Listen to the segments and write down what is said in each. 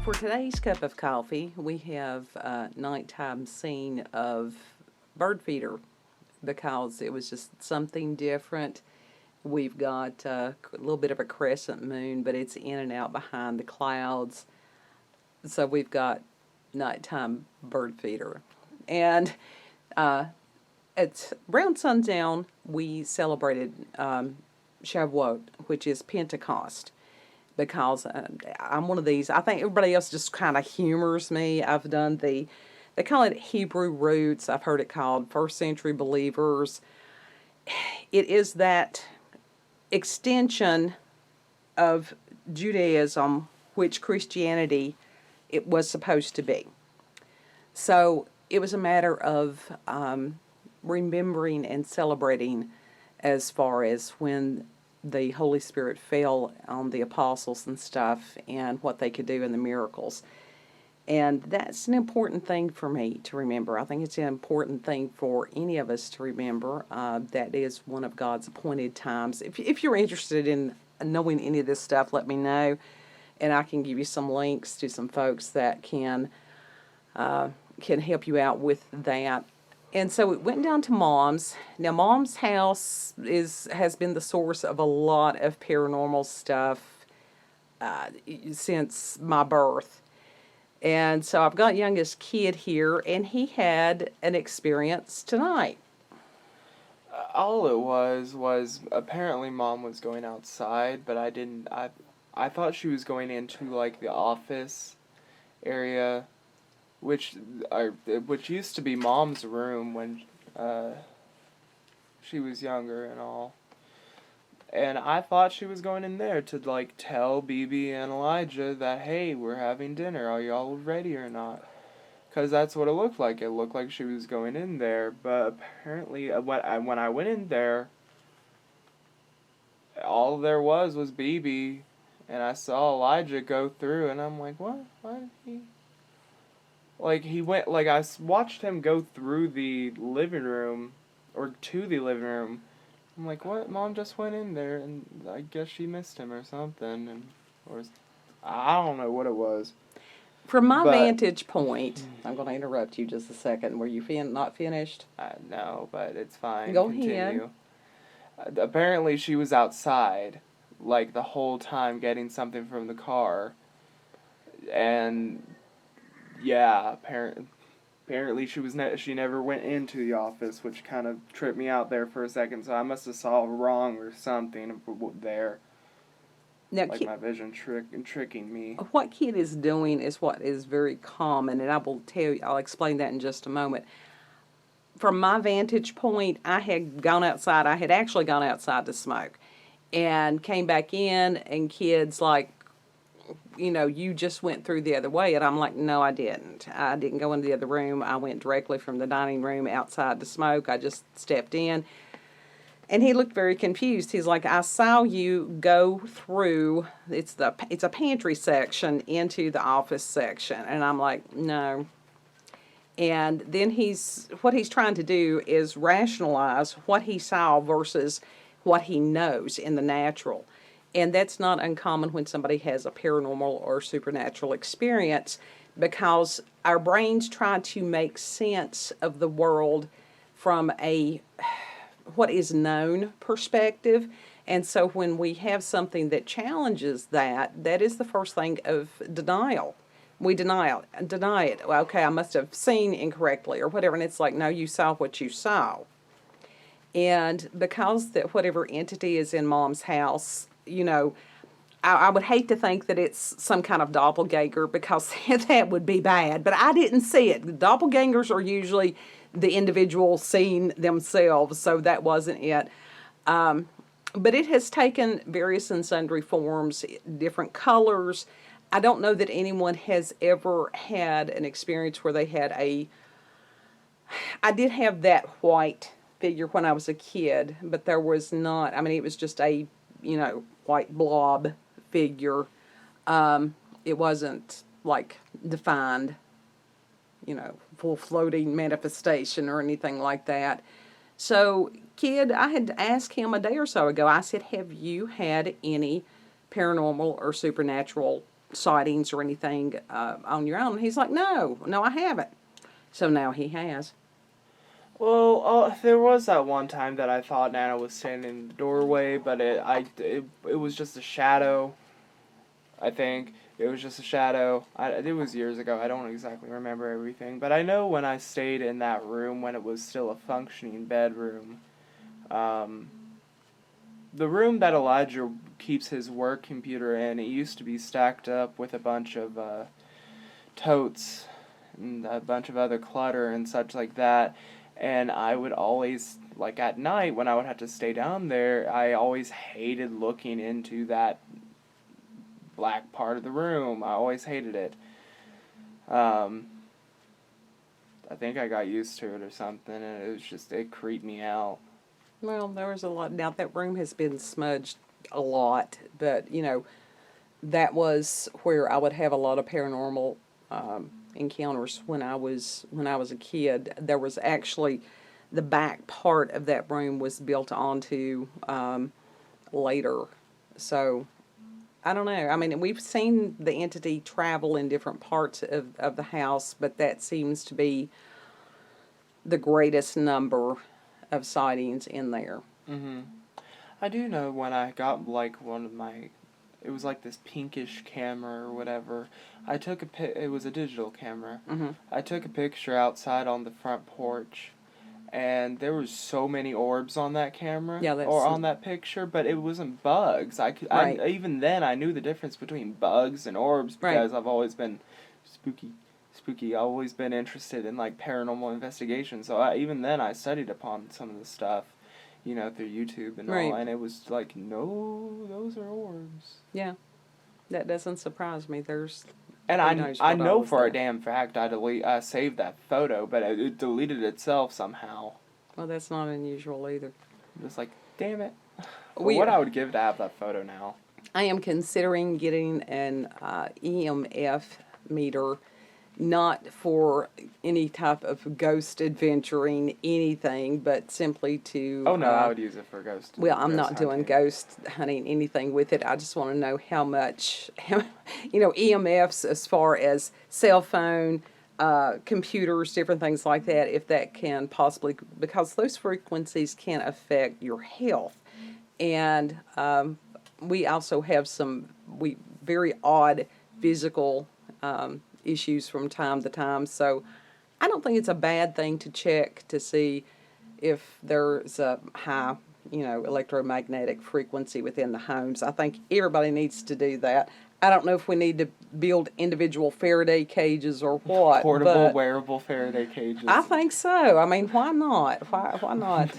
For today's cup of coffee, we have a nighttime scene of bird feeder because it was just something different. We've got a little bit of a crescent moon, but it's in and out behind the clouds. So we've got nighttime bird feeder. And at around sundown, we celebrated Shavuot, which is Pentecost, because I'm one of these. I think everybody else just kind of humors me. I've done they call it Hebrew roots. I've heard it called first century believers. It is that extension of Judaism, which Christianity it was supposed to be. So it was a matter of remembering and celebrating as far as when the Holy Spirit fell on the apostles and stuff and what they could do in the miracles. And that's an important thing for me to remember. I think it's an important thing for any of us to remember. That is one of God's appointed times. If you're interested in knowing any of this stuff, let me know. And I can give you some links to some folks that can help you out with that. And so it went down to Mom's. Now, Mom's house has been the source of a lot of paranormal stuff since my birth. And so I've got youngest kid here, and he had an experience tonight. All it was apparently Mom was going outside, but I thought she was going into like the office area, which used to be Mom's room when she was younger and all. And I thought she was going in there to like tell BB and Elijah that, hey, we're having dinner. Are y'all ready or not? Because that's what it looked like. It looked like she was going in there. But apparently, when I went in there, all there was BB. And I saw Elijah go through. And I'm like, what? Why did he... Like, he went... Like, I watched him go through the living room. Or to the living room. I'm like, what? Mom just went in there. And I guess she missed him or something. I don't know what it was. From my vantage point, I'm going to interrupt you just a second. Were you not finished? No, but it's fine. Go Continue. ahead. Apparently she was outside, like, the whole time getting something from the car. And, yeah, apparently she never went into the office, which kind of tripped me out there for a second. So I must have saw wrong or something there. Now, like my vision tricking me. What kid is doing is what is very common, and I'll explain that in just a moment. From my vantage point, I had actually gone outside to smoke, and came back in, and kids like, you just went through the other way, and I'm like, no, I didn't. I didn't go into the other room. I went directly from the dining room outside to smoke. I just stepped in. And he looked very confused. He's like, I saw you go through, it's a pantry section into the office section. And I'm like, no. And then what he's trying to do is rationalize what he saw versus what he knows in the natural. And that's not uncommon when somebody has a paranormal or supernatural experience, because our brains try to make sense of the world from what is known perspective. And so when we have something that challenges that is the first thing of denial. We deny it. Well, okay, I must have seen incorrectly or whatever. And it's like, no, you saw what you saw. And because that whatever entity is in Mom's house, I would hate to think that it's some kind of doppelganger, because that would be bad. But I didn't see it. The doppelgangers are usually the individual seeing themselves, so that wasn't it. But it has taken various and sundry forms, different colors. I don't know that anyone has ever had an experience where they had I did have that white figure when I was a kid, but there was not, it was just a, white blob figure. It wasn't like defined, full floating manifestation or anything like that. So, kid, I had asked him a day or so ago, I said, have you had any paranormal or supernatural sightings or anything on your own? And he's like, no, I haven't. So now he has. Well, there was that one time that I thought Nana was standing in the doorway, but it was just a shadow. I think it was just a shadow. It was years ago. I don't exactly remember everything, but I know when I stayed in that room when it was still a functioning bedroom. The room that Elijah keeps his work computer in, it used to be stacked up with a bunch of totes and a bunch of other clutter and such like that. And I would always, like at night when I would have to stay down there, I always hated looking into that black part of the room. I always hated it. I think I got used to it or something, and it creeped me out. Well, there was a lot. Now, that room has been smudged a lot, but, that was where I would have a lot of paranormal encounters when I was a kid. There was actually the back part of that room was built onto later. So I don't know. I mean, we've seen the entity travel in different parts of the house, but that seems to be the greatest number of sightings in there. I do know when I got one of my, it was like this pinkish camera or whatever. It was a digital camera. I took a picture outside on the front porch, and there was so many orbs on that camera or on that picture, but it wasn't bugs. Even then I knew the difference between bugs and orbs because I've always been spooky. I've always been interested in paranormal investigation. So even then I studied upon some of the stuff, through YouTube and all, and it was like, no, those are orbs. Yeah, that doesn't surprise me. And I know for a damn fact I saved that photo, but it deleted itself somehow. Well, that's not unusual either. I'm just like, damn it. What I would give to have that photo now. I am considering getting an EMF meter, not for any type of ghost adventuring, anything, but simply to... Oh, no, I would use it for ghost. Well, I'm not doing ghost hunting, anything with it. I just want to know how much, EMFs as far as cell phone, computers, different things like that, if that can possibly... Because those frequencies can affect your health. And we also have some very odd physical... issues from time to time, so I don't think it's a bad thing to check to see if there's a high, electromagnetic frequency within the homes. I think everybody needs to do that. I don't know if we need to build individual Faraday cages or what. Portable, wearable Faraday cages. I think so. I mean, why not? Why not?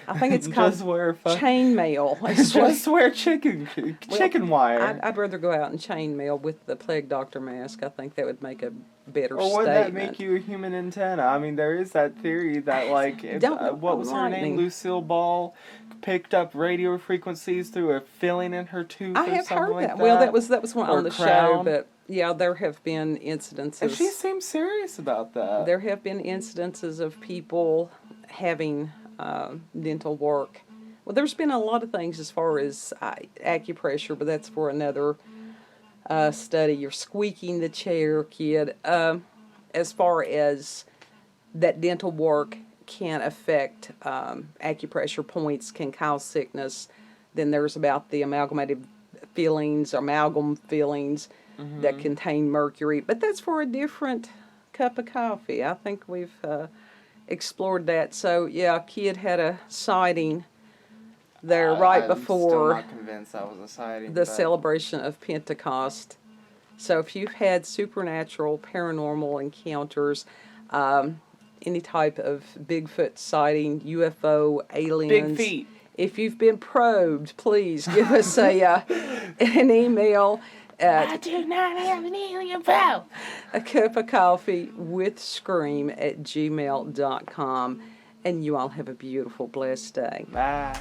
I think it's called chainmail. Just wear chicken wire. I'd rather go out and chainmail with the plague doctor mask. I think that would make a better or would statement. that make you a human antenna? I mean, there is that theory that what was her name? Lucille Ball picked up radio frequencies through a filling in her tooth. I have heard like that. Well, that was one on the show, but yeah, there have been incidences. And she seems serious about that. There have been incidences of people having dental work. Well, there's been a lot of things as far as acupressure, but that's for another study. You're squeaking the chair, kid. As far as that dental work can affect acupressure points, can cause sickness. Then there's about the amalgam fillings that contain mercury. But that's for a different cup of coffee. I think we've explored that. So, yeah, a kid had a sighting there right before I'm still not convinced that was a sighting. The celebration of Pentecost. So if you've had supernatural, paranormal encounters, any type of Bigfoot sighting, UFO, aliens. Big feet. If you've been probed, please give us an email at I do not have an alien probe. a cup of coffee with scream at gmail.com. And you all have a beautiful, blessed day. Bye.